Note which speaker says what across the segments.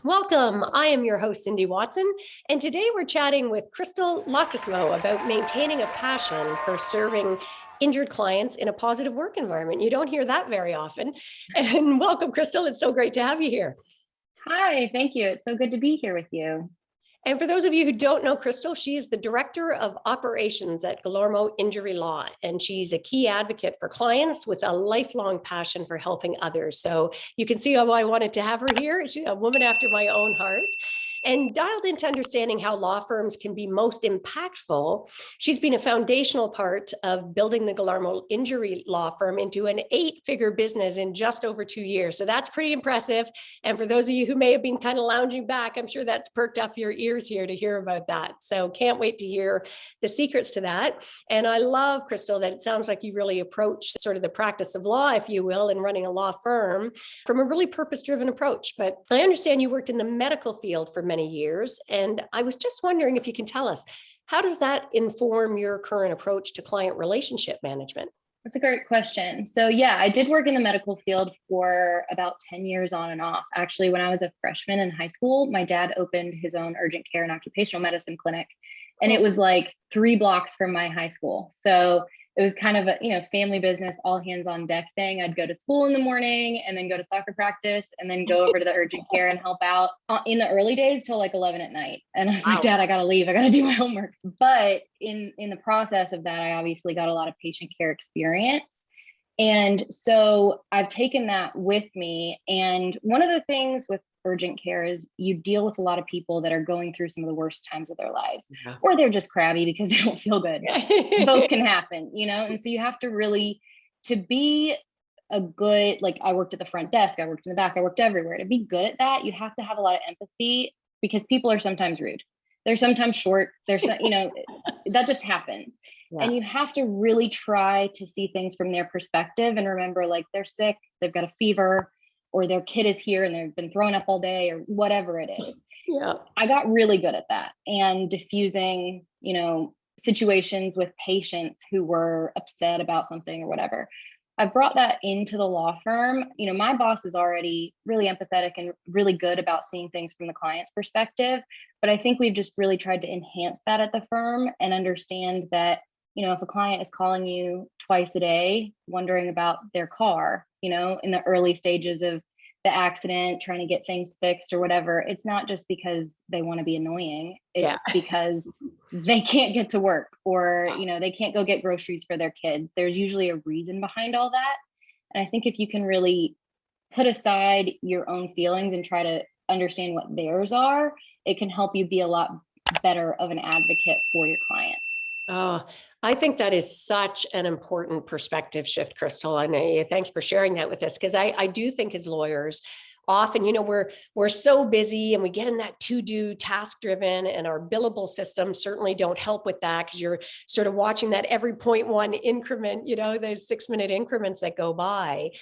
Speaker 1: Welcome. I am your host, Cindy Watson, and today we're chatting with Krystal Lokkesmoe about maintaining a passion for serving injured clients in a positive work environment. You don't hear that very often. And welcome, Krystal. It's so great to have you here.
Speaker 2: Hi, thank you. It's so good to be here with you.
Speaker 1: And for those of you who don't know Krystal, she's the Director of Operations at Gilormo Injury Law, and she's a key advocate for clients with a lifelong passion for helping others. So you can see how I wanted to have her here. She's a woman after my own heart. And dialed into understanding how law firms can be most impactful, she's been a foundational part of building the Gilormo Injury Law Firm into an 8-figure business in just over 2 years. So that's pretty impressive. And for those of you who may have been kind of lounging back, I'm sure that's perked up your ears here to hear about that. So can't wait to hear the secrets to that. And I love, Krystal, that it sounds like you really approach sort of the practice of law, if you will, in running a law firm from a really purpose-driven approach. But I understand you worked in the medical field for many years. And I was just wondering if you can tell us, how does that inform your current approach to client relationship management?
Speaker 2: That's a great question. So yeah, I did work in the medical field for about 10 years on and off. Actually, when I was a freshman in high school, my dad opened his own urgent care and occupational medicine clinic. And it was like 3 blocks from my high school. So it was kind of a, family business, all hands on deck thing. I'd go to school in the morning and then go to soccer practice and then go over to the urgent care and help out in the early days till like 11 at night. And I was like, Dad, I got to leave. I got to do my homework. But in the process of that, I obviously got a lot of patient care experience. And so I've taken that with me. And one of the things with urgent care is you deal with a lot of people that are going through some of the worst times of their lives, or they're just crabby because they don't feel good. Both can happen, and so you have to really, to be a good, like I worked at the front desk, I worked in the back, I worked everywhere. To be good at that, you have to have a lot of empathy because people are sometimes rude. They're sometimes short. There's, that just happens. Yeah. And you have to really try to see things from their perspective and remember, like, they're sick, they've got a fever, or their kid is here and they've been thrown up all day, or whatever it is. Yeah. I got really good at that and diffusing, situations with patients who were upset about something or whatever. I brought that into the law firm. My boss is already really empathetic and really good about seeing things from the client's perspective. But I think we've just really tried to enhance that at the firm and understand that, if a client is calling you twice a day, wondering about their car, in the early stages of the accident, trying to get things fixed or whatever, it's not just because they want to be annoying. It's because they can't get to work, or, they can't go get groceries for their kids. There's usually a reason behind all that. And I think if you can really put aside your own feelings and try to understand what theirs are, it can help you be a lot better of an advocate for your clients.
Speaker 1: Oh, I think that is such an important perspective shift, Krystal. And thanks for sharing that with us, because I do think as lawyers, often, we're so busy and we get in that to-do, task-driven, and our billable systems certainly don't help with that, because you're sort of watching that every 0.1 increment, those 6-minute increments that go by.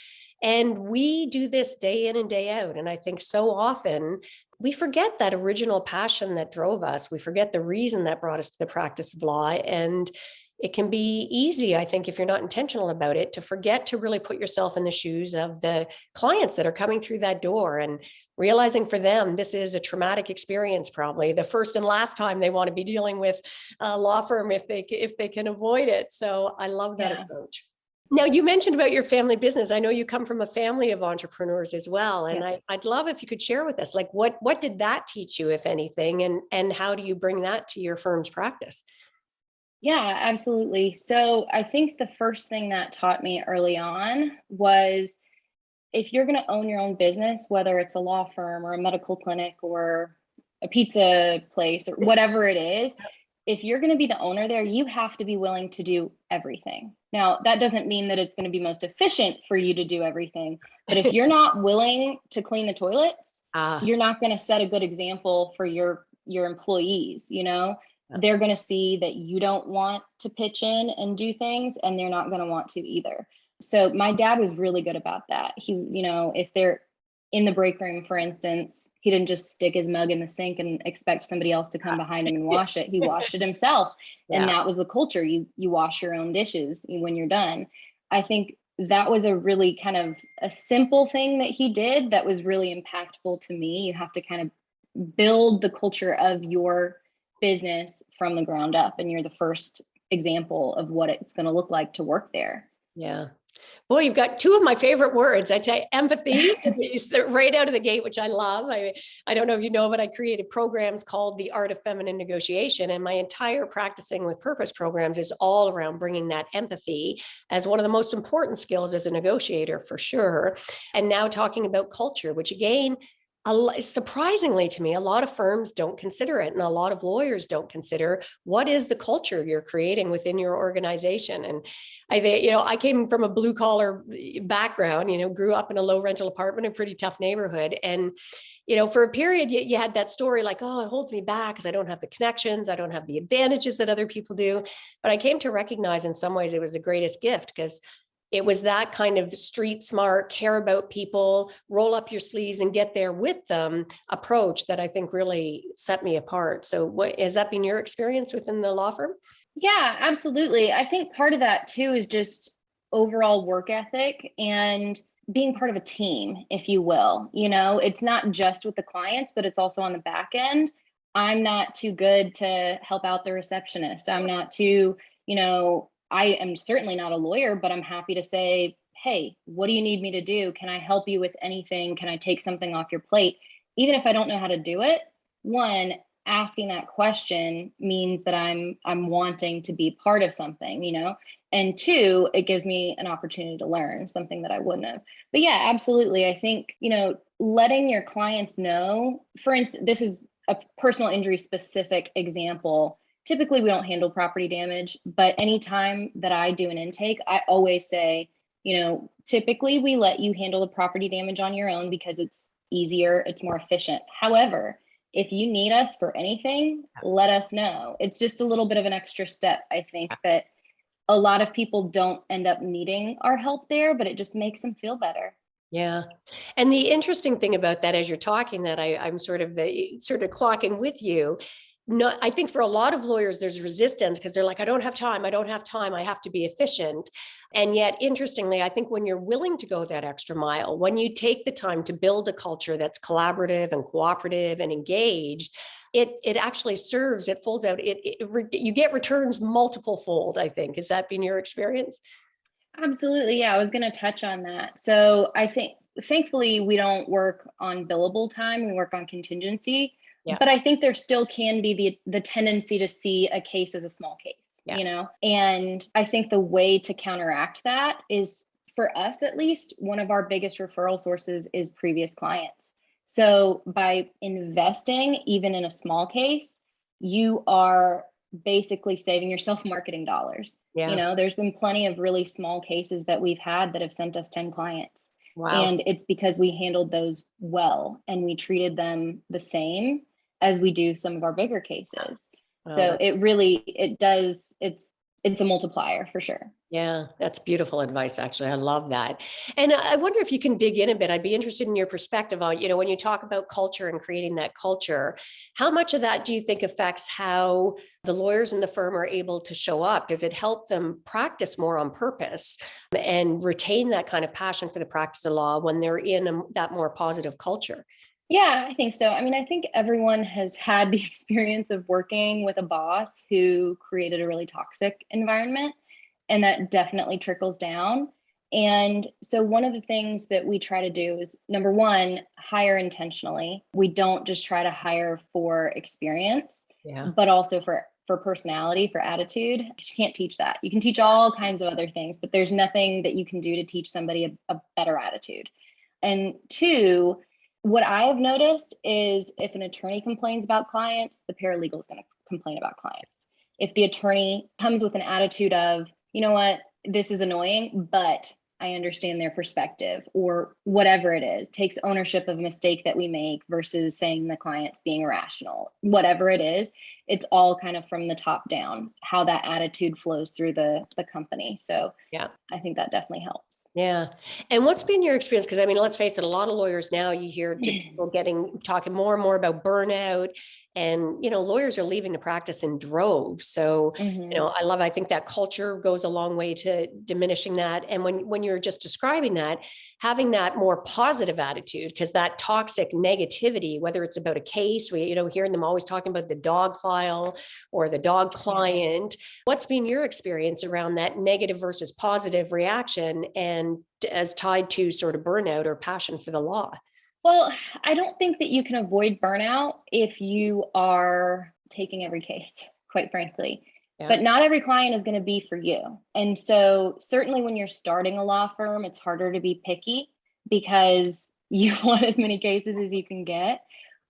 Speaker 1: And we do this day in and day out. And I think so often we forget that original passion that drove us. We forget the reason that brought us to the practice of law. And it can be easy, I think, if you're not intentional about it, to forget to really put yourself in the shoes of the clients that are coming through that door, and realizing for them, this is a traumatic experience, probably the first and last time they want to be dealing with a law firm if they can avoid it. So I love that approach. Now, you mentioned about your family business. I know you come from a family of entrepreneurs as well. And I'd love if you could share with us, like, what did that teach you, if anything, and how do you bring that to your firm's practice?
Speaker 2: Yeah, absolutely. So I think the first thing that taught me early on was, if you're going to own your own business, whether it's a law firm or a medical clinic or a pizza place or whatever it is, if you're going to be the owner there, you have to be willing to do everything. Now, that doesn't mean that it's going to be most efficient for you to do everything. But if you're not willing to clean the toilets, you're not going to set a good example for your employees. They're going to see that you don't want to pitch in and do things, and they're not going to want to either. So my dad was really good about that. He, if they're in the break room, for instance, he didn't just stick his mug in the sink and expect somebody else to come behind him and wash it. He washed it himself. And that was the culture. You wash your own dishes when you're done. I think that was a really kind of a simple thing that he did that was really impactful to me. You have to kind of build the culture of your business from the ground up, and you're the first example of what it's going to look like to work there.
Speaker 1: Yeah. Boy, you've got two of my favorite words. I tell you, empathy is right out of the gate, which I love. I don't know if you know, but I created programs called The Art of Feminine Negotiation. And my entire Practicing with Purpose programs is all around bringing that empathy as one of the most important skills as a negotiator, for sure. And now talking about culture, which again, surprisingly to me, a lot of firms don't consider it, and a lot of lawyers don't consider what is the culture you're creating within your organization. And I came from a blue collar background, grew up in a low rental apartment, a pretty tough neighborhood. And, for a period, you had that story like, oh, it holds me back because I don't have the connections. I don't have the advantages that other people do. But I came to recognize in some ways it was the greatest gift, because it was that kind of street smart, care about people, roll up your sleeves and get there with them approach that I think really set me apart. So what has that been your experience within the law firm?
Speaker 2: Yeah, absolutely. I think part of that too is just overall work ethic and being part of a team, if you will. It's not just with the clients, but it's also on the back end. I'm not too good to help out the receptionist. I'm not too, I am certainly not a lawyer, but I'm happy to say, hey, what do you need me to do? Can I help you with anything? Can I take something off your plate? Even if I don't know how to do it, one, asking that question means that I'm wanting to be part of something, and two, it gives me an opportunity to learn something that I wouldn't have. But yeah, absolutely. I think, letting your clients know, for instance, this is a personal injury specific example. Typically, we don't handle property damage, but anytime that I do an intake, I always say, typically we let you handle the property damage on your own because it's easier, it's more efficient. However, if you need us for anything, let us know. It's just a little bit of an extra step. I think that a lot of people don't end up needing our help there, but it just makes them feel better.
Speaker 1: Yeah. And the interesting thing about that, as you're talking, that I'm sort of clocking with you. No, I think for a lot of lawyers, there's resistance because they're like, I don't have time. I have to be efficient. And yet, interestingly, I think when you're willing to go that extra mile, when you take the time to build a culture that's collaborative and cooperative and engaged, it actually serves, it folds out, you get returns multiple fold, I think. Has that been your experience?
Speaker 2: Absolutely. Yeah, I was going to touch on that. So I think, thankfully, we don't work on billable time. We work on contingency.
Speaker 1: Yeah.
Speaker 2: But I think there still can be the tendency to see a case as a small case, And I think the way to counteract that is, for us at least, one of our biggest referral sources is previous clients. So by investing even in a small case, you are basically saving yourself marketing dollars.
Speaker 1: Yeah.
Speaker 2: There's been plenty of really small cases that we've had that have sent us 10 clients.
Speaker 1: Wow.
Speaker 2: And it's because we handled those well and we treated them the same as we do some of our bigger cases. So it's a multiplier for sure.
Speaker 1: Yeah, that's beautiful advice. Actually, I love that. And I wonder if you can dig in a bit. I'd be interested in your perspective on, when you talk about culture and creating that culture, how much of that do you think affects how the lawyers in the firm are able to show up? Does it help them practice more on purpose and retain that kind of passion for the practice of law when they're in that more positive culture?
Speaker 2: Yeah, I think so. I mean, I think everyone has had the experience of working with a boss who created a really toxic environment, and that definitely trickles down. And so one of the things that we try to do is, number one, hire intentionally. We don't just try to hire for experience, but also for personality, for attitude. You can't teach that. You can teach all kinds of other things, but there's nothing that you can do to teach somebody a better attitude. And two, what I have noticed is if an attorney complains about clients, the paralegal is going to complain about clients. If the attorney comes with an attitude of, you know what, this is annoying, but I understand their perspective, or whatever it is, takes ownership of a mistake that we make versus saying the client's being irrational, whatever it is, it's all kind of from the top down, how that attitude flows through the company. So yeah, I think that definitely helps.
Speaker 1: Yeah. And what's been your experience? Because let's face it, a lot of lawyers now, you hear people talking more and more about burnout And, lawyers are leaving the practice in droves. So,
Speaker 2: Mhm.
Speaker 1: I think that culture goes a long way to diminishing that. And when you're just describing that, having that more positive attitude, because that toxic negativity, whether it's about a case, hearing them always talking about the dog file or the dog client, what's been your experience around that negative versus positive reaction and as tied to sort of burnout or passion for the law?
Speaker 2: Well, I don't think that you can avoid burnout if you are taking every case, quite frankly.
Speaker 1: Yeah.
Speaker 2: But not every client is going to be for you. And so, certainly when you're starting a law firm, it's harder to be picky because you want as many cases as you can get.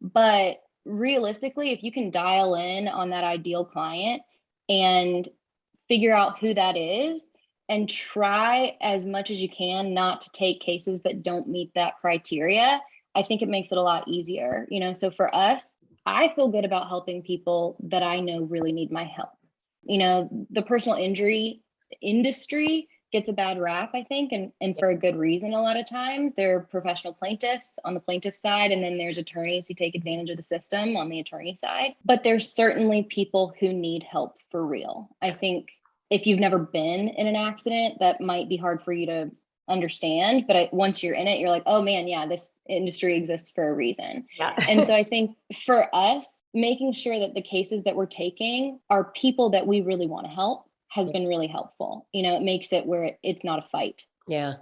Speaker 2: But realistically, if you can dial in on that ideal client and figure out who that is and try as much as you can not to take cases that don't meet that criteria, I think it makes it a lot easier. So for us, I feel good about helping people that I know really need my help. The personal injury industry gets a bad rap, I think, and for a good reason. A lot of times there are professional plaintiffs on the plaintiff side, and then there's attorneys who take advantage of the system on the attorney side. But there's certainly people who need help for real. I think if you've never been in an accident, that might be hard for you to understand. But once you're in it, you're like, oh man, yeah, this industry exists for a reason.
Speaker 1: Yeah.
Speaker 2: And so I think for us, making sure that the cases that we're taking are people that we really want to help has been really helpful. It makes it where it's not a fight.
Speaker 1: Yeah.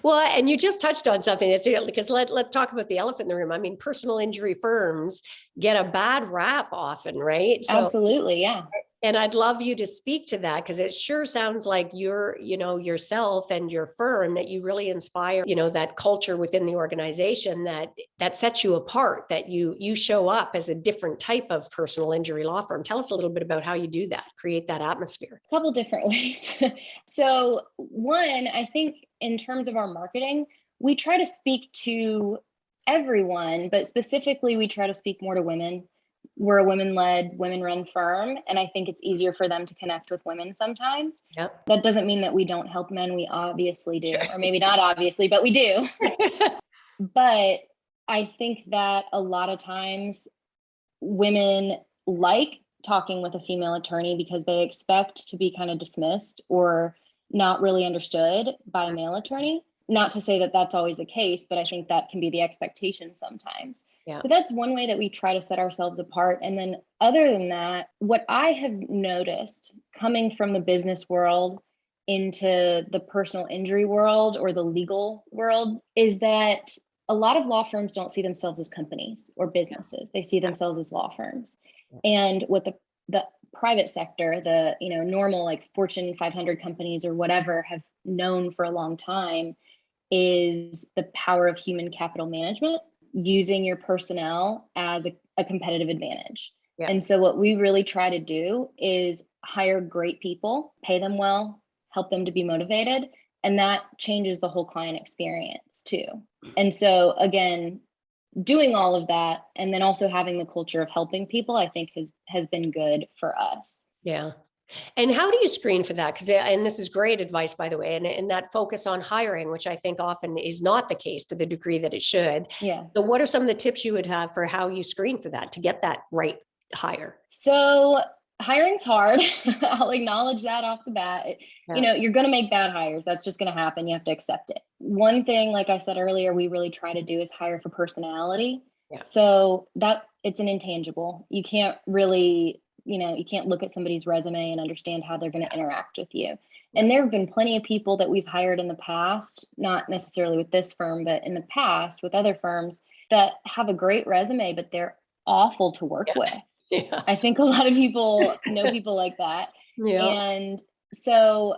Speaker 1: Well, and you just touched on something that's because let's talk about the elephant in the room. I mean, personal injury firms get a bad rap often, right? So,
Speaker 2: Absolutely. Yeah.
Speaker 1: and I'd love you to speak to that because it sure sounds like you're, yourself and your firm that you really inspire, that culture within the organization that sets you apart, that you show up as a different type of personal injury law firm. Tell us a little bit about how you do that, create that atmosphere.
Speaker 2: A couple different ways. So one, I think in terms of our marketing, we try to speak to everyone, but specifically we try to speak more to women. We're a women-led, women-run firm, and I think it's easier for them to connect with women sometimes.
Speaker 1: Yep.
Speaker 2: That doesn't mean that we don't help men. We obviously do, or maybe not obviously, but we do. But I think that a lot of times women like talking with a female attorney because they expect to be kind of dismissed or not really understood by a male attorney. Not to say that that's always the case, but I think that can be the expectation sometimes.
Speaker 1: Yeah.
Speaker 2: So that's one way that we try to set ourselves apart. And then other than that, what I have noticed coming from the business world into the personal injury world or the legal world is that a lot of law firms don't see themselves as companies or businesses. They see themselves as law firms. And what the private sector, the normal like Fortune 500 companies or whatever have known for a long time is the power of human capital management, using your personnel as a competitive advantage.
Speaker 1: Yeah.
Speaker 2: And so what we really try to do is hire great people, pay them well, help them to be motivated, and that changes the whole client experience too. And so again, doing all of that and then also having the culture of helping people, I think has been good for us.
Speaker 1: Yeah. And how do you screen for that? And this is great advice, by the way, and that focus on hiring, which I think often is not the case to the degree that it should.
Speaker 2: Yeah.
Speaker 1: So what are some of the tips you would have for how you screen for that to get that right hire?
Speaker 2: So hiring's hard. I'll acknowledge that off the bat. You're going to make bad hires. That's just going to happen. You have to accept it. One thing, like I said earlier, we really try to do is hire for personality.
Speaker 1: Yeah.
Speaker 2: So that it's an intangible. You can't really, you can't look at somebody's resume and understand how they're going to interact with you. And there have been plenty of people that we've hired in the past, not necessarily with this firm, but in the past with other firms that have a great resume, but they're awful to work with.
Speaker 1: Yeah.
Speaker 2: I think a lot of people know people like that.
Speaker 1: Yeah.
Speaker 2: And so,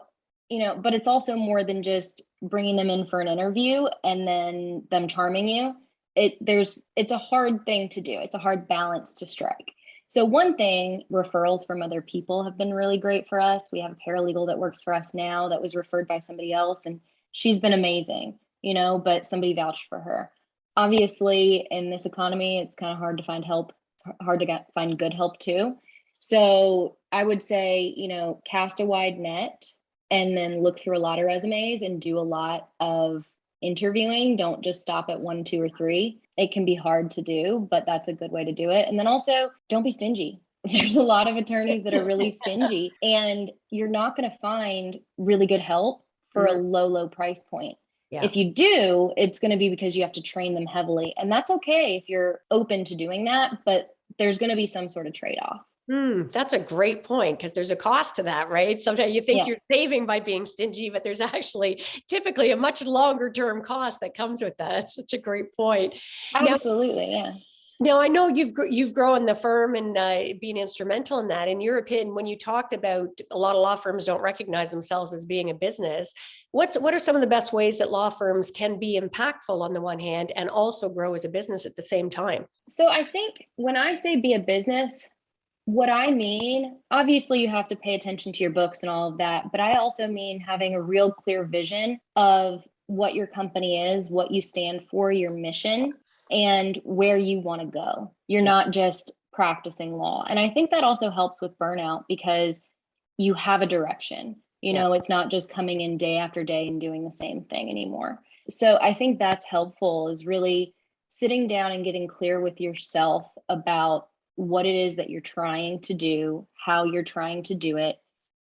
Speaker 2: but it's also more than just bringing them in for an interview and then them charming you. It's a hard thing to do. It's a hard balance to strike. So one thing, referrals from other people have been really great for us. We have a paralegal that works for us now that was referred by somebody else, and she's been amazing, but somebody vouched for her. Obviously, in this economy, it's kind of hard to find help. It's hard to find good help too. So I would say, cast a wide net and then look through a lot of resumes and do a lot of interviewing, don't just stop at 1, 2, or 3. It can be hard to do, but that's a good way to do it. And then also, don't be stingy. There's a lot of attorneys that are really stingy, and you're not going to find really good help for a low price point.
Speaker 1: Yeah.
Speaker 2: If you do, it's going to be because you have to train them heavily. And that's okay if you're open to doing that, but there's going to be some sort of trade-off.
Speaker 1: That's a great point, because there's a cost to that, right? Sometimes you think
Speaker 2: Yeah.
Speaker 1: you're saving by being stingy, but there's actually typically a much longer term cost that comes with that. That's such a great point.
Speaker 2: Absolutely. Yeah.
Speaker 1: Now, I know you've grown the firm and been instrumental in that. In your opinion, when you talked about a lot of law firms don't recognize themselves as being a business, what are some of the best ways that law firms can be impactful on the one hand and also grow as a business at the same time?
Speaker 2: So I think when I say be a business, what I mean, obviously you have to pay attention to your books and all of that, but I also mean having a real clear vision of what your company is, what you stand for, your mission, and where you want to go. You're not just practicing law. And I think that also helps with burnout because you have a direction. It's not just coming in day after day and doing the same thing anymore. So I think that's helpful, is really sitting down and getting clear with yourself about what it is that you're trying to do, how you're trying to do it,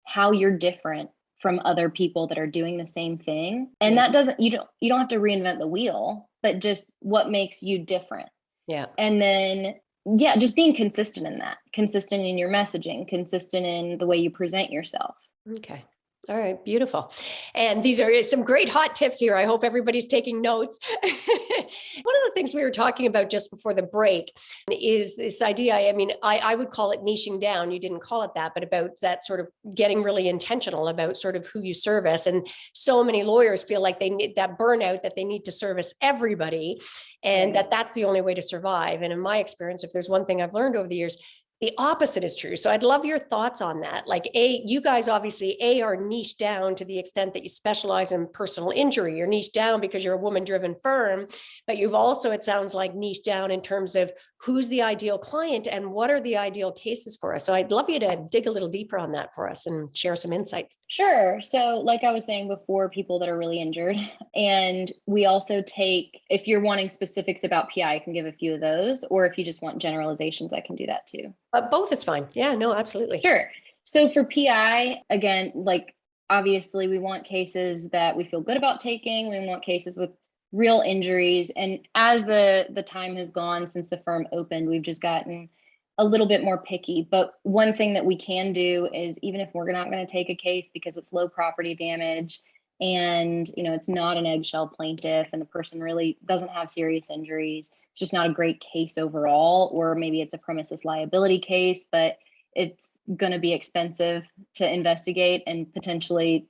Speaker 2: how you're different from other people that are doing the same thing. And that doesn't, you don't have to reinvent the wheel, but just what makes you different.
Speaker 1: Yeah.
Speaker 2: And then, just being consistent in that, consistent in your messaging, consistent in the way you present yourself.
Speaker 1: Okay. All right. Beautiful. And these are some great hot tips here. I hope everybody's taking notes. One of the things we were talking about just before the break is this idea. I mean, I would call it niching down. You didn't call it that, but about that sort of getting really intentional about sort of who you service. And so many lawyers feel like they need that burnout, that they need to service everybody, and that's the only way to survive. And in my experience, if there's one thing I've learned over the years, the opposite is true. So I'd love your thoughts on that. Like, you guys obviously are niche down to the extent that you specialize in personal injury. You're niche down because you're a woman-driven firm, but you've also, it sounds like, niche down in terms of who's the ideal client and what are the ideal cases for us. So I'd love you to dig a little deeper on that for us and share some insights.
Speaker 2: Sure. So like I was saying before, people that are really injured. And we also take, if you're wanting specifics about PI, I can give a few of those, or if you just want generalizations, I can do that too.
Speaker 1: Both is fine. Yeah, no, absolutely.
Speaker 2: Sure. So for PI, again, like obviously we want cases that we feel good about taking. We want cases with real injuries. And as the time has gone since the firm opened, we've just gotten a little bit more picky. But one thing that we can do is, even if we're not going to take a case because it's low property damage and it's not an eggshell plaintiff and the person really doesn't have serious injuries, it's just not a great case overall, or maybe it's a premises liability case, but it's going to be expensive to investigate and potentially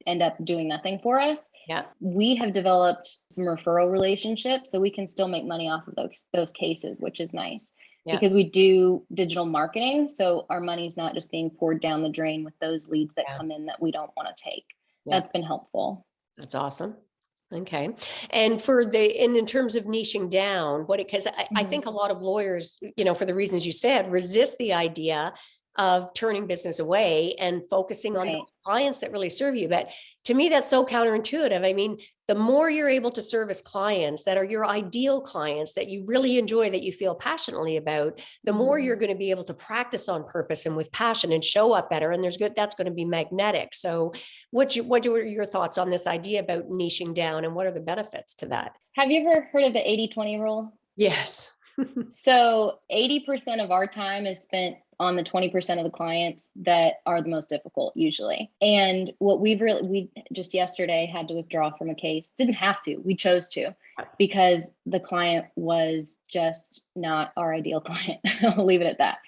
Speaker 2: end up doing nothing for us.
Speaker 1: Yeah.
Speaker 2: We have developed some referral relationships, so we can still make money off of those cases, which is nice. Because we do digital marketing. So our money's not just being poured down the drain with those leads that come in that we don't want to take. That's been helpful.
Speaker 1: That's awesome. Okay. And in terms of niching down, because I think a lot of lawyers, for the reasons you said, resist the idea of turning business away and focusing on the clients that really serve you. But to me, that's so counterintuitive. I mean, the more you're able to service clients that are your ideal clients, that you really enjoy, that you feel passionately about, the more you're going to be able to practice on purpose and with passion and show up better. And that's going to be magnetic. So what are your thoughts on this idea about niching down, and what are the benefits to that?
Speaker 2: Have you ever heard of the 80-20 rule?
Speaker 1: Yes.
Speaker 2: So 80% of our time is spent on the 20% of the clients that are the most difficult usually. And what we just yesterday had to withdraw from a case. Didn't have to, we chose to, because the client was just not our ideal client. I'll leave it at that.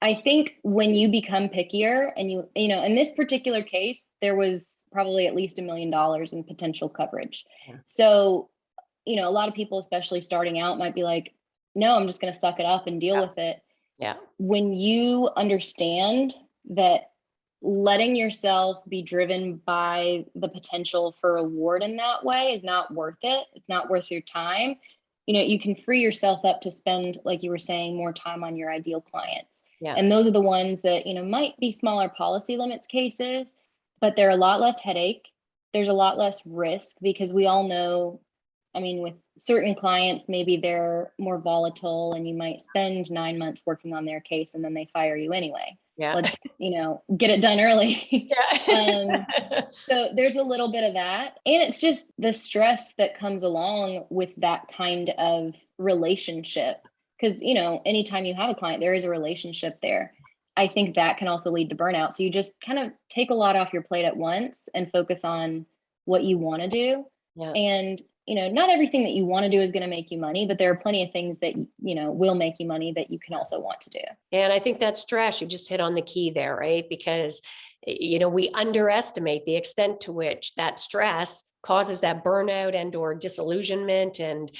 Speaker 2: I think when you become pickier and in this particular case, there was probably at least $1 million in potential coverage. So, a lot of people, especially starting out, might be like, no, I'm just going to suck it up and deal with it.
Speaker 1: Yeah.
Speaker 2: When you understand that letting yourself be driven by the potential for reward in that way is not worth it, it's not worth your time, you can free yourself up to spend, like you were saying, more time on your ideal clients. Yeah. And those are the ones that, might be smaller policy limits cases, but they're a lot less headache. There's a lot less risk, because we all know I mean, with certain clients, maybe they're more volatile and you might spend 9 months working on their case and then they fire you anyway.
Speaker 1: Yeah.
Speaker 2: Let's, get it done early.
Speaker 1: Yeah.
Speaker 2: So there's a little bit of that. And it's just the stress that comes along with that kind of relationship. Because, anytime you have a client, there is a relationship there. I think that can also lead to burnout. So you just kind of take a lot off your plate at once and focus on what you want to do.
Speaker 1: Yeah.
Speaker 2: And, not everything that you want to do is going to make you money, but there are plenty of things that, will make you money that you can also want to do.
Speaker 1: And I think that stress, you just hit on the key there, right? Because, we underestimate the extent to which that stress causes that burnout and or disillusionment and,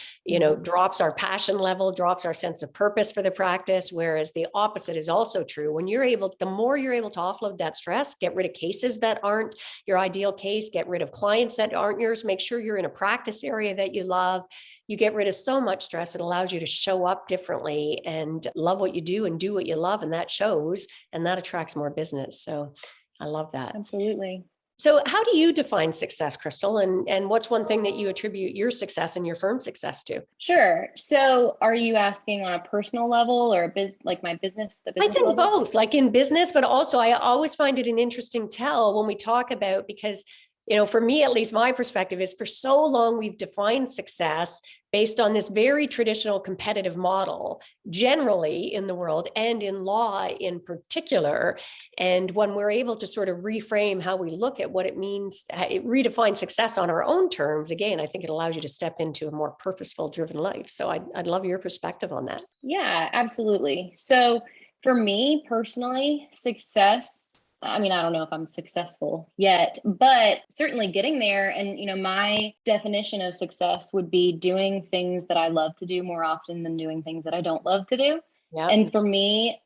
Speaker 1: drops our passion level, drops our sense of purpose for the practice. Whereas the opposite is also true. When the more you're able to offload that stress, get rid of cases that aren't your ideal case, get rid of clients that aren't yours, make sure you're in a practice area that you love. You get rid of so much stress. It allows you to show up differently and love what you do and do what you love. And that shows, and that attracts more business. So I love that.
Speaker 2: Absolutely.
Speaker 1: So how do you define success, Krystal? And what's one thing that you attribute your success and your firm's success to?
Speaker 2: Sure. So are you asking on a personal level or like my business, the business
Speaker 1: I think
Speaker 2: level?
Speaker 1: both, like in business, but also I always find it an interesting tell when we talk about, because for me, at least my perspective is for so long, we've defined success based on this very traditional competitive model, generally in the world and in law in particular. And when we're able to sort of reframe how we look at what it means, redefine success on our own terms, again, I think it allows you to step into a more purposeful, driven life. So I'd love your perspective on that.
Speaker 2: Yeah, absolutely. So for me personally, success, I mean, I don't know if I'm successful yet, but certainly getting there. And, my definition of success would be doing things that I love to do more often than doing things that I don't love to do.
Speaker 1: Yeah.
Speaker 2: And for me,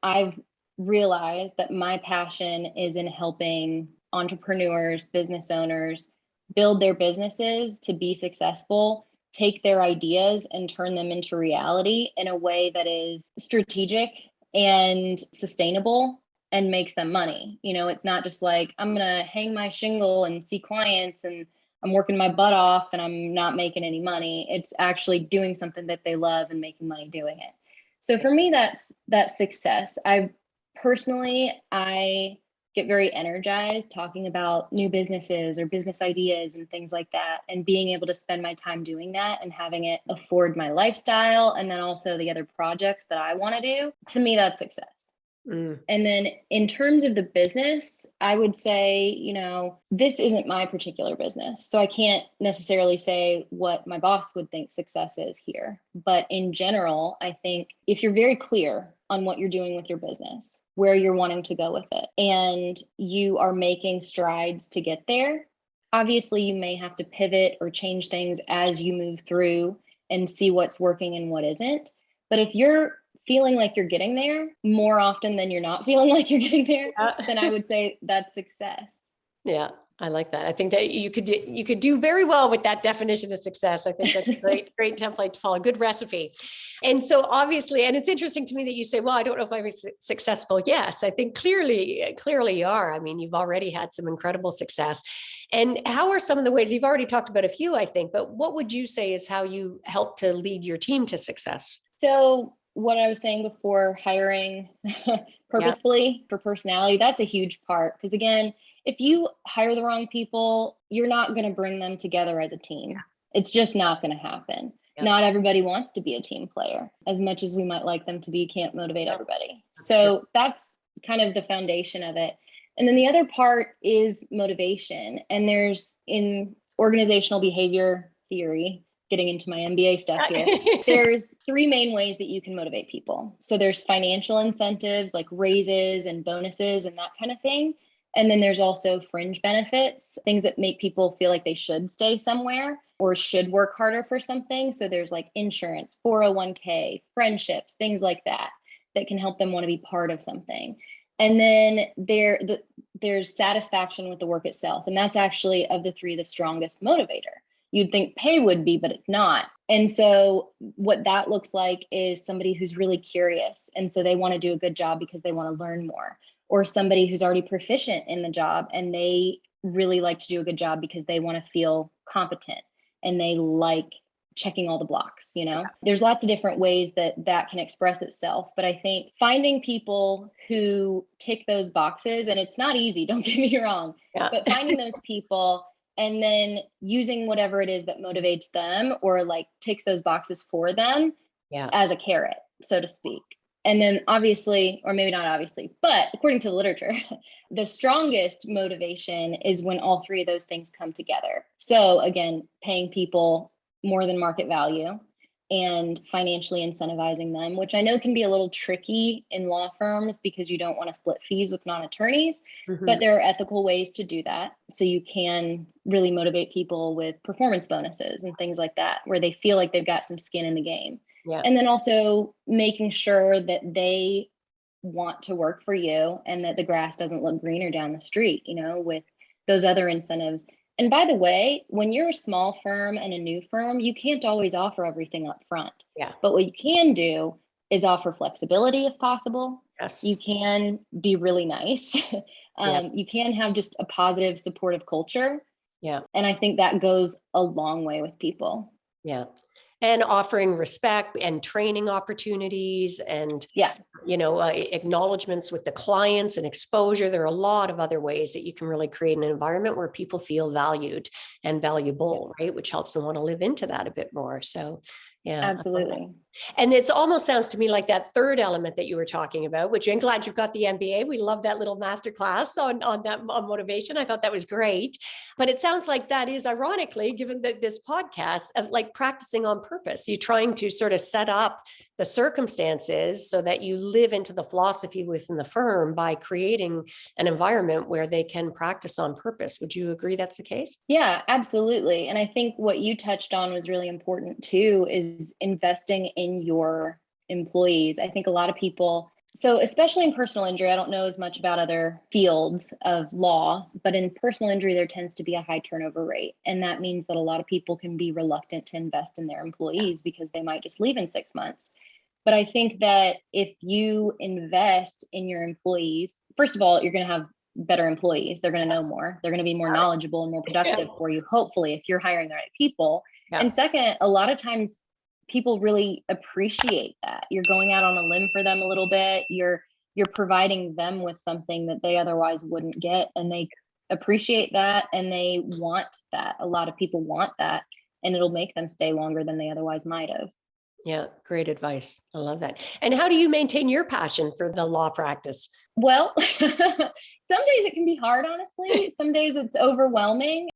Speaker 2: I've realized that my passion is in helping entrepreneurs, business owners build their businesses to be successful, take their ideas and turn them into reality in a way that is strategic and sustainable and makes them money. It's not just like, I'm going to hang my shingle and see clients and I'm working my butt off and I'm not making any money. It's actually doing something that they love and making money doing it. So for me, that's success. I get very energized talking about new businesses or business ideas and things like that, and being able to spend my time doing that and having it afford my lifestyle and then also the other projects that I want to do. To me, that's success. And then in terms of the business, I would say, this isn't my particular business. So I can't necessarily say what my boss would think success is here. But in general, I think if you're very clear on what you're doing with your business, where you're wanting to go with it, and you are making strides to get there, obviously you may have to pivot or change things as you move through and see what's working and what isn't. But if you're feeling like you're getting there more often than you're not feeling like you're getting there, then I would say that's success.
Speaker 1: Yeah, I like that. I think that you could do very well with that definition of success. I think that's a great template to follow, good recipe. And so obviously, and it's interesting to me that you say, well, I don't know if I'm successful. Yes, I think clearly you are. I mean, you've already had some incredible success. And how are some of the ways, you've already talked about a few, I think, but what would you say is how you help to lead your team to success?
Speaker 2: So what I was saying before, hiring purposefully for personality, that's a huge part. Because again, if you hire the wrong people, you're not going to bring them together as a team. It's just not going to happen. Not everybody wants to be a team player. As much as we might like them to be, you can't motivate everybody. So that's kind of the foundation of it. And then the other part is motivation. And there's in organizational behavior theory, getting into my MBA stuff here, there's three main ways that you can motivate people. So there's financial incentives like raises and bonuses and that kind of thing. And then there's also fringe benefits, things that make people feel like they should stay somewhere or should work harder for something. So there's like insurance, 401k, friendships, things like that, that can help them want to be part of something. And then there's satisfaction with the work itself. And that's actually, of the three, the strongest motivator. You'd think pay would be, but it's not. And so what that looks like is somebody who's really curious. And so they want to do a good job because they want to learn more, or somebody who's already proficient in the job and they really like to do a good job because they want to feel competent. and they like checking all the blocks. There's lots of different ways that can express itself, but I think finding people who tick those boxes, and it's not easy, don't get me wrong,
Speaker 1: Yeah.
Speaker 2: but finding those people and then using whatever it is that motivates them or like ticks those boxes for them as a carrot, so to speak. And then obviously, or maybe not obviously, but according to the literature, the strongest motivation is when all three of those things come together. So again, paying people more than market value and financially incentivizing them, which I know can be a little tricky in law firms because you don't want to split fees with non-attorneys, but there are ethical ways to do that. So you can really motivate people with performance bonuses and things like that, where they feel like they've got some skin in the game.
Speaker 1: Yeah.
Speaker 2: And then also making sure that they want to work for you and that the grass doesn't look greener down the street, with those other incentives. And by the way, when you're a small firm and a new firm, you can't always offer everything up front.
Speaker 1: Yeah.
Speaker 2: But what you can do is offer flexibility if possible.
Speaker 1: Yes.
Speaker 2: You can be really nice. You can have just a positive, supportive culture.
Speaker 1: Yeah.
Speaker 2: And I think that goes a long way with people.
Speaker 1: Yeah. And offering respect and training opportunities and, acknowledgements with the clients and exposure. There are a lot of other ways that you can really create an environment where people feel valued and valuable, right? Which helps them want to live into that a bit more. So, yeah.
Speaker 2: Absolutely.
Speaker 1: And it almost sounds to me like that third element that you were talking about, which I'm glad you've got the MBA. We love that little masterclass on that on motivation. I thought that was great. But it sounds like that is ironically, given this podcast, of like practicing on purpose. You're trying to sort of set up the circumstances so that you live into the philosophy within the firm by creating an environment where they can practice on purpose. Would you agree that's the case?
Speaker 2: Yeah, absolutely. And I think what you touched on was really important too, is investing in your employees. I think a lot of people, so especially in personal injury, I don't know as much about other fields of law, but in personal injury, there tends to be a high turnover rate. And that means that a lot of people can be reluctant to invest in their employees because they might just leave in 6 months. But I think that if you invest in your employees, first of all, you're going to have better employees. They're going to know more. They're going to be more knowledgeable and more productive for you, hopefully, if you're hiring the right people. And second, a lot of times people really appreciate that. You're going out on a limb for them a little bit. You're providing them with something that they otherwise wouldn't get, and they appreciate that and they want that. A lot of people want that, and it'll make them stay longer than they otherwise might have.
Speaker 1: Yeah, great advice. I love that. And how do you maintain your passion for the law practice?
Speaker 2: Well, some days it can be hard, honestly. Some days it's overwhelming,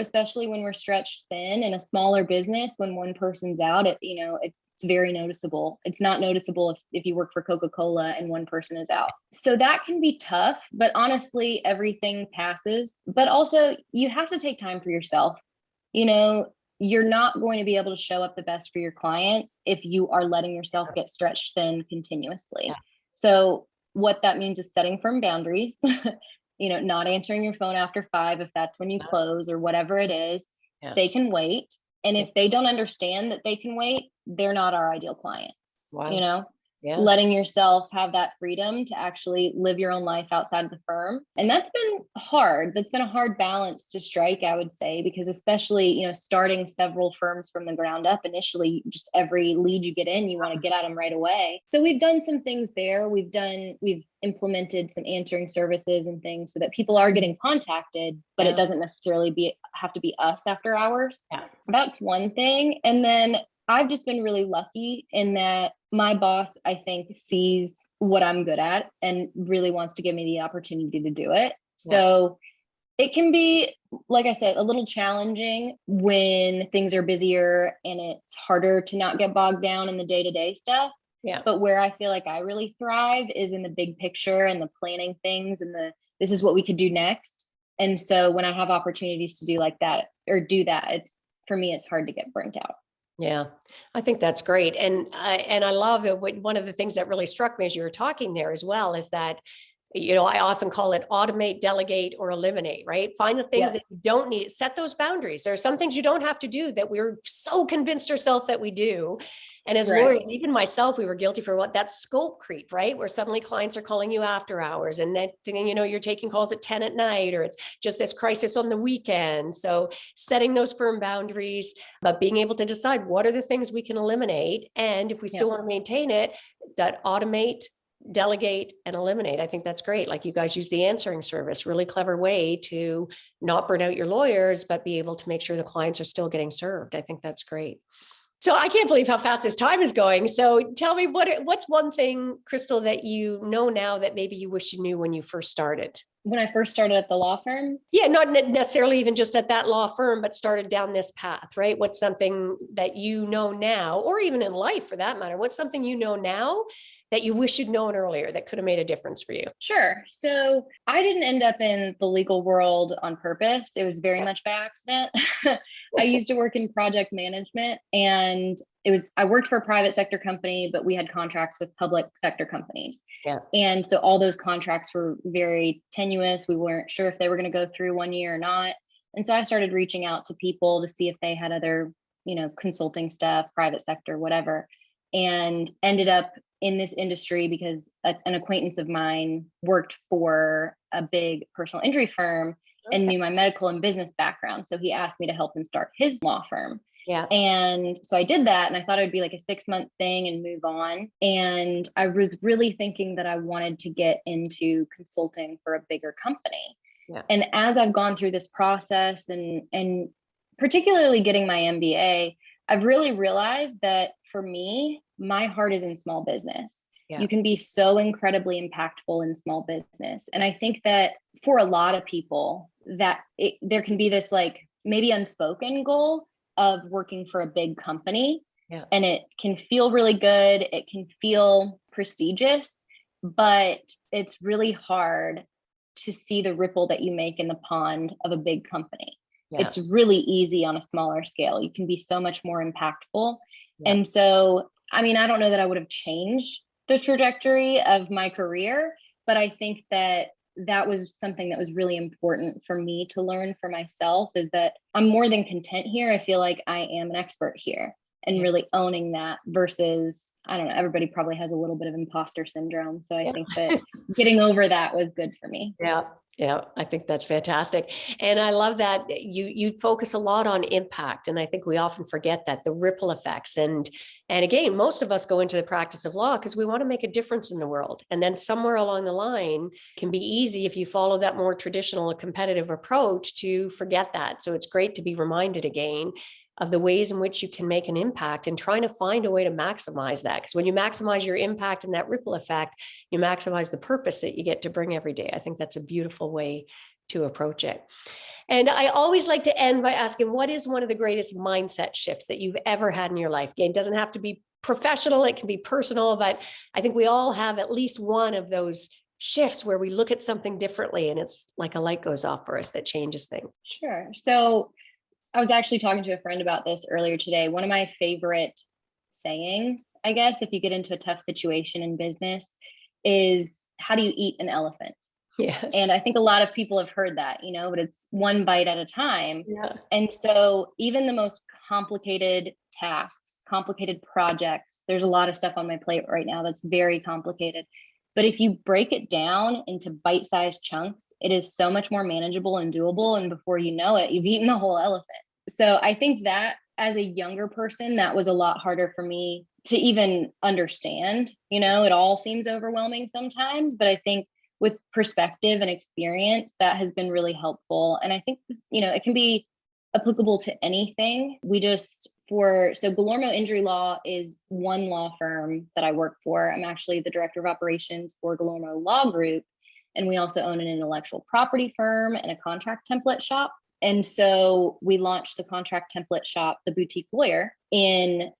Speaker 2: especially when we're stretched thin in a smaller business. When one person's out, it's very noticeable. It's not noticeable if you work for Coca-Cola and one person is out. So that can be tough, but honestly, everything passes. But also you have to take time for yourself. You're not going to be able to show up the best for your clients if you are letting yourself get stretched thin continuously. Yeah. So what that means is setting firm boundaries, not answering your phone after 5 if that's when you close or whatever it is. Yeah. They can wait. And if they don't understand that they can wait, they're not our ideal clients. Wow. Letting yourself have that freedom to actually live your own life outside of the firm. And that's been hard. That's been a hard balance to strike, I would say, because especially, starting several firms from the ground up, initially, just every lead you get in, you want to get at them right away. So we've done some things there. We've implemented some answering services and things so that people are getting contacted, but it doesn't necessarily have to be us after hours. Yeah. That's one thing. And then I've just been really lucky in that my boss, I think, sees what I'm good at and really wants to give me the opportunity to do it. Yeah. So it can be, like I said, a little challenging when things are busier and it's harder to not get bogged down in the day-to-day stuff. Yeah. But where I feel like I really thrive is in the big picture and the planning things and this is what we could do next. And so when I have opportunities to do like that or do that, for me, it's hard to get burnt out.
Speaker 1: Yeah, I think that's great. And I love that one of the things that really struck me as you were talking there as well is that I often call it automate, delegate, or eliminate, right? Find the things that you don't need, set those boundaries. There are some things you don't have to do that we're so convinced ourselves that we do. And as lawyers, even myself, we were guilty for that scope creep, right? Where suddenly clients are calling you after hours, and then, you're taking calls at 10 at night, or it's just this crisis on the weekend. So setting those firm boundaries, but being able to decide what are the things we can eliminate. And if we still want to maintain it, that automate, delegate, and eliminate. I think that's great. Like you guys use the answering service, really clever way to not burn out your lawyers, but be able to make sure the clients are still getting served. I think that's great. So I can't believe how fast this time is going. So tell me, what's one thing, Krystal, that you know now that maybe you wish you knew when you first started?
Speaker 2: When I first started at the law firm?
Speaker 1: Yeah, not necessarily even just at that law firm, but started down this path, right? What's something that you know now, or even in life for that matter, what's something you know now that you wish you'd known earlier that could have made a difference for you?
Speaker 2: Sure. So I didn't end up in the legal world on purpose. It was very much by accident. I used to work in project management, and I worked for a private sector company, but we had contracts with public sector companies.
Speaker 1: Yeah.
Speaker 2: And so all those contracts were very tenuous. We weren't sure if they were going to go through 1 year or not. And so I started reaching out to people to see if they had other, consulting stuff, private sector, whatever, and ended up in this industry because an acquaintance of mine worked for a big personal injury firm and knew my medical and business background. So he asked me to help him start his law firm.
Speaker 1: Yeah.
Speaker 2: And so I did that, and I thought it would be like a 6-month thing and move on. And I was really thinking that I wanted to get into consulting for a bigger company. Yeah. And as I've gone through this process and particularly getting my MBA, I've really realized that for me, my heart is in small business. Yeah. You can be so incredibly impactful in small business. And I think that for a lot of people, that there can be this like maybe unspoken goal of working for a big company. Yeah. And it can feel really good. It can feel prestigious, but it's really hard to see the ripple that you make in the pond of a big company. Yeah. It's really easy on a smaller scale. You can be so much more impactful. Yeah. And so, I mean, I don't know that I would have changed the trajectory of my career, but I think that was something that was really important for me to learn for myself, is that I'm more than content here. I feel like I am an expert here, and really owning that versus, I don't know, everybody probably has a little bit of imposter syndrome. So I think that getting over that was good for me. Yeah.
Speaker 1: Yeah, I think that's fantastic. And I love that you focus a lot on impact. And I think we often forget that, the ripple effects. And again, most of us go into the practice of law because we want to make a difference in the world. And then somewhere along the line can be easy, if you follow that more traditional competitive approach, to forget that. So it's great to be reminded again of the ways in which you can make an impact, and trying to find a way to maximize that. Because when you maximize your impact and that ripple effect, you maximize the purpose that you get to bring every day. I think that's a beautiful way to approach it. And I always like to end by asking, what is one of the greatest mindset shifts that you've ever had in your life? Again, it doesn't have to be professional, it can be personal, but I think we all have at least one of those shifts where we look at something differently, and it's like a light goes off for us that changes things.
Speaker 2: Sure. So I was actually talking to a friend about this earlier today. One of my favorite sayings, I guess, if you get into a tough situation in business, is, how do you eat an elephant?
Speaker 1: Yes.
Speaker 2: And I think a lot of people have heard that, but it's one bite at a time. Yeah. And so even the most complicated tasks, complicated projects, there's a lot of stuff on my plate right now that's very complicated. But if you break it down into bite-sized chunks, it is so much more manageable and doable. And before you know it, you've eaten the whole elephant. So I think that as a younger person, that was a lot harder for me to even understand. It all seems overwhelming sometimes, but I think with perspective and experience, that has been really helpful. And I think, it can be applicable to anything. So Gilormo Injury Law is one law firm that I work for. I'm actually the director of operations for Gilormo Law Group. And we also own an intellectual property firm and a contract template shop. And so we launched the contract template shop, The Boutique Lawyer, in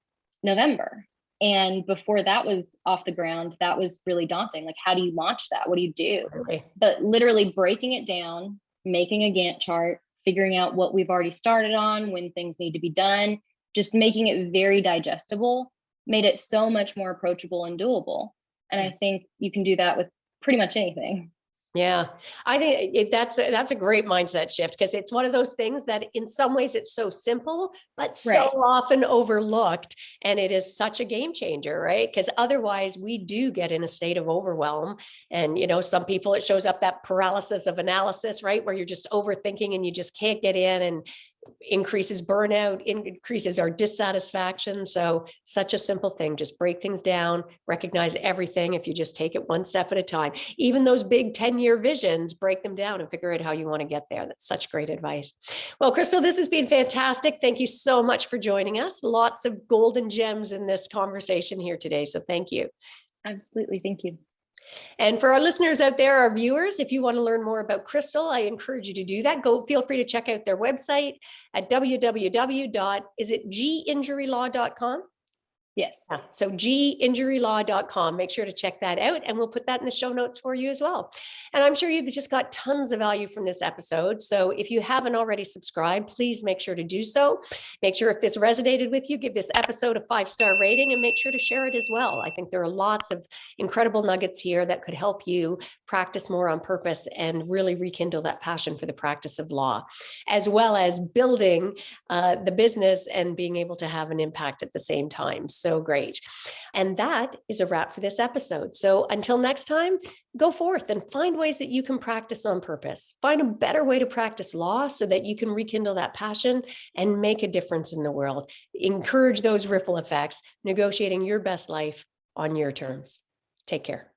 Speaker 2: November. And before that was off the ground, that was really daunting. Like, how do you launch that? What do you do? Okay. But literally breaking it down, making a Gantt chart, figuring out what we've already started on, when things need to be done, just making it very digestible, made it so much more approachable and doable. And I think you can do that with pretty much anything.
Speaker 1: Yeah, I think that's a great mindset shift, because it's one of those things that in some ways it's so simple, but so
Speaker 2: Right.
Speaker 1: often overlooked. And it is such a game changer, right? Because otherwise we do get in a state of overwhelm. And, some people, it shows up that paralysis of analysis, right? Where you're just overthinking and you just can't get in, and increases burnout, increases our dissatisfaction. So such a simple thing, just break things down, recognize everything. If you just take it one step at a time, even those big 10-year visions, break them down and figure out how you want to get there. That's such great advice. Well, Krystal, this has been fantastic. Thank you so much for joining us. Lots of golden gems in this conversation here today. So thank you.
Speaker 2: Absolutely. Thank you.
Speaker 1: And for our listeners out there, our viewers, if you want to learn more about Krystal, I encourage you to do that. Feel free to check out their website at www.ginjurylaw.com.
Speaker 2: Yes.
Speaker 1: Yeah, so ginjurylaw.com. Make sure to check that out, and we'll put that in the show notes for you as well. And I'm sure you've just got tons of value from this episode. So if you haven't already subscribed, please make sure to do so. Make sure, if this resonated with you, give this episode a 5-star rating, and make sure to share it as well. I think there are lots of incredible nuggets here that could help you practice more on purpose and really rekindle that passion for the practice of law, as well as building the business and being able to have an impact at the same time. So great. And that is a wrap for this episode. So until next time, go forth and find ways that you can practice on purpose. Find a better way to practice law so that you can rekindle that passion and make a difference in the world. Encourage those ripple effects, negotiating your best life on your terms. Take care.